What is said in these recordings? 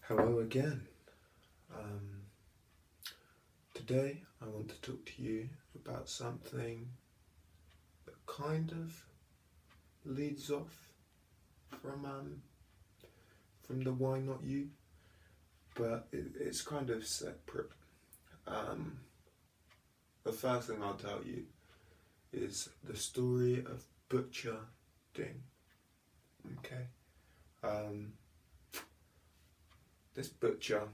Hello again. Um, Today I want to talk to you about something that kind of leads off from the why not you, but it's kind of separate. Um, the first thing I'll tell you is the story of Butcher Ding. Okay. Um, this butcher,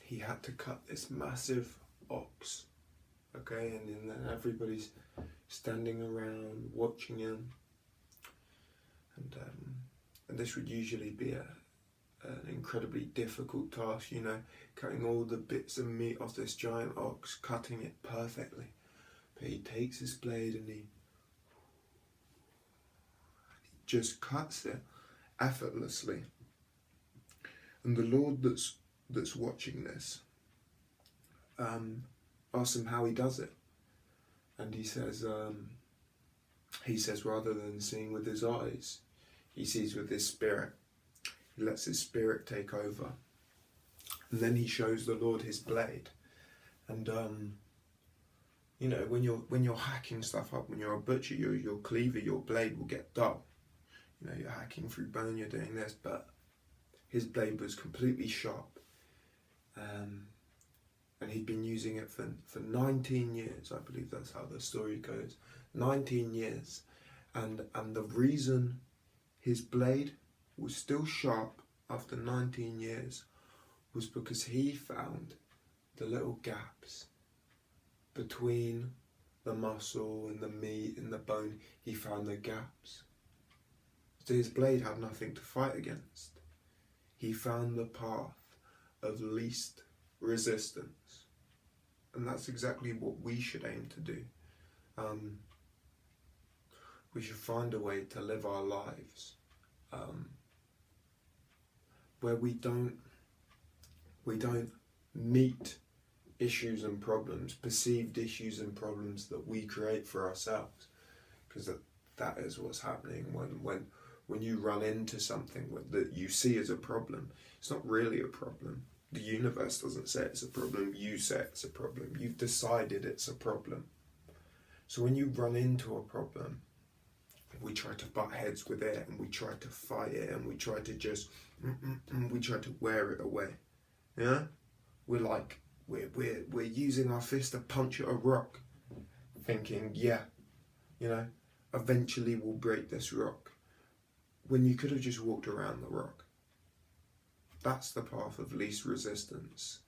he had to cut this massive ox, okay, and then everybody's standing around watching him, and this would usually be an incredibly difficult task, cutting all the bits of meat off this giant ox, cutting it perfectly. But he takes his blade and he just cuts it effortlessly. And the Lord that's watching this asks him how he does it, and he says rather than seeing with his eyes, he sees with his spirit. He lets his spirit take over, and then he shows the Lord his blade. And when you're hacking stuff up, when you're a butcher, your cleaver, your blade will get dull. You're hacking through bone, you're doing this, but his blade was completely sharp, and he'd been using it for 19 years. I believe that's how the story goes. 19 years, and the reason his blade was still sharp after 19 years was because he found the little gaps between the muscle and the meat and the bone. He found the gaps. So his blade had nothing to fight against. He found the path of least resistance. And that's exactly what we should aim to do. We should find a way to live our lives where we don't meet issues and problems, perceived issues and problems that we create for ourselves, because that is what's happening when you run into something that you see as a problem. It's not really a problem. The universe doesn't say it's a problem. You say it's a problem. You've decided it's a problem. So when you run into a problem, we try to butt heads with it, and we try to fight it, and we try to just we try to wear it away. Yeah, we're using our fist to punch at a rock, thinking, eventually we'll break this rock, when you could have just walked around the rock. That's the path of least resistance.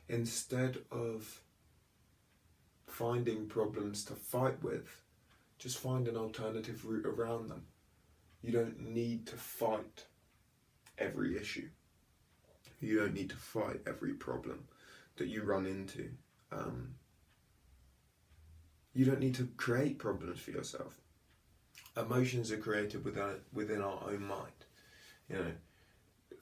Instead of finding problems to fight with, just find an alternative route around them. You don't need to fight every issue. You don't need to fight every problem that you run into. You don't need to create problems for yourself. Emotions are created within our own mind.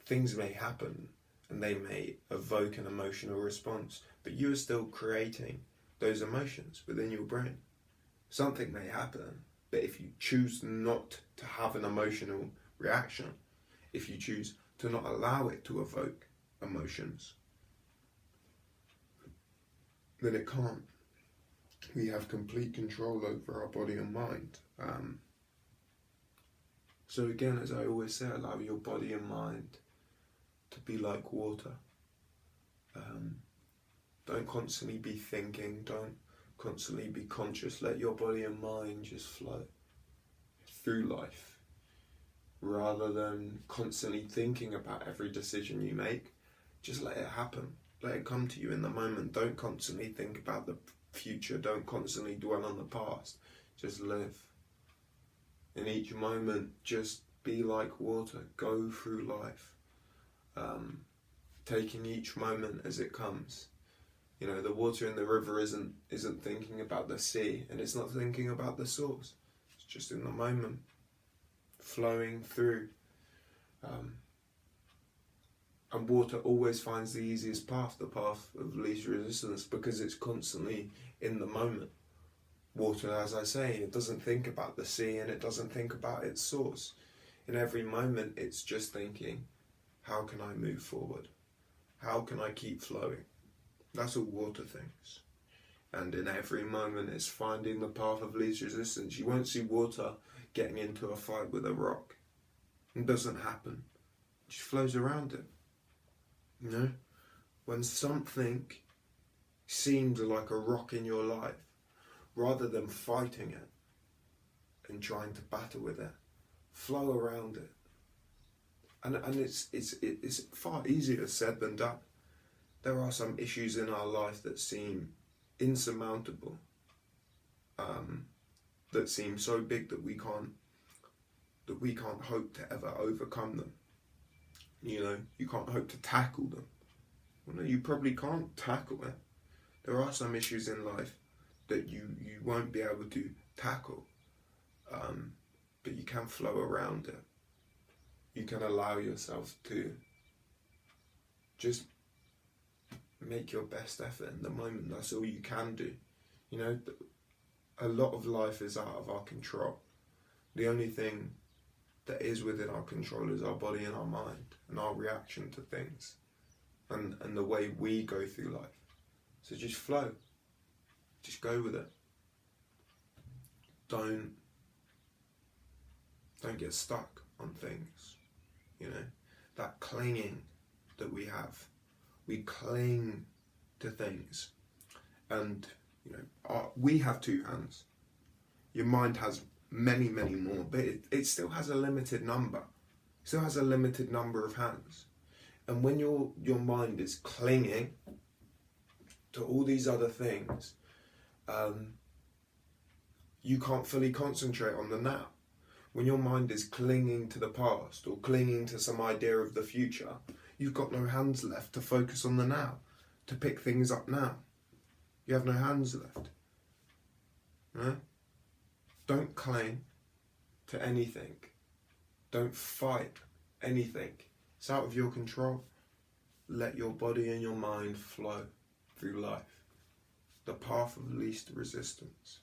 Things may happen and they may evoke an emotional response, but you are still creating those emotions within your brain. Something may happen, but if you choose not to have an emotional reaction, if you choose to not allow it to evoke emotions, then it can't. We have complete control over our body and mind. So again, as I always say, allow your body and mind to be like water. Don't constantly be thinking, don't constantly be conscious. Let your body and mind just flow through life, rather than constantly thinking about every decision you make. Just let it happen. Let it come to you in the moment. Don't constantly think about the future. Don't constantly dwell on the past. Just live. In each moment, just be like water. Go through life, taking each moment as it comes. The water in the river isn't thinking about the sea, and it's not thinking about the source. It's just in the moment, flowing through. And water always finds the easiest path, the path of least resistance, because it's constantly in the moment. Water, as I say, it doesn't think about the sea, and it doesn't think about its source. In every moment, it's just thinking, how can I move forward? How can I keep flowing? That's all water thinks. And in every moment it's finding the path of least resistance. You won't see water getting into a fight with a rock. It doesn't happen. It just flows around it. You know? When something seems like a rock in your life, rather than fighting it and trying to battle with it, flow around it. And it's far easier said than done. There are some issues in our life that seem insurmountable, that seem so big that we can't hope to ever overcome them. You know, you can't hope to tackle them. Well, no, you probably can't tackle it. There are some issues in life that you won't be able to tackle, but you can flow around it. You can allow yourself to just make your best effort in the moment. That's all you can do. You know, a lot of life is out of our control. The only thing that is within our control is our body and our mind and our reaction to things and the way we go through life. So just flow. Just go with it. Don't get stuck on things. You know, that clinging that we have. We cling to things. And, you know, we have two hands. Your mind has many, many more, but it still has a limited number. It still has a limited number of hands. And when your mind is clinging to all these other things, you can't fully concentrate on the now. When your mind is clinging to the past or clinging to some idea of the future, you've got no hands left to focus on the now, to pick things up now. You have no hands left. Right? Don't cling to anything. Don't fight anything. It's out of your control. Let your body and your mind flow through life. The path of least resistance.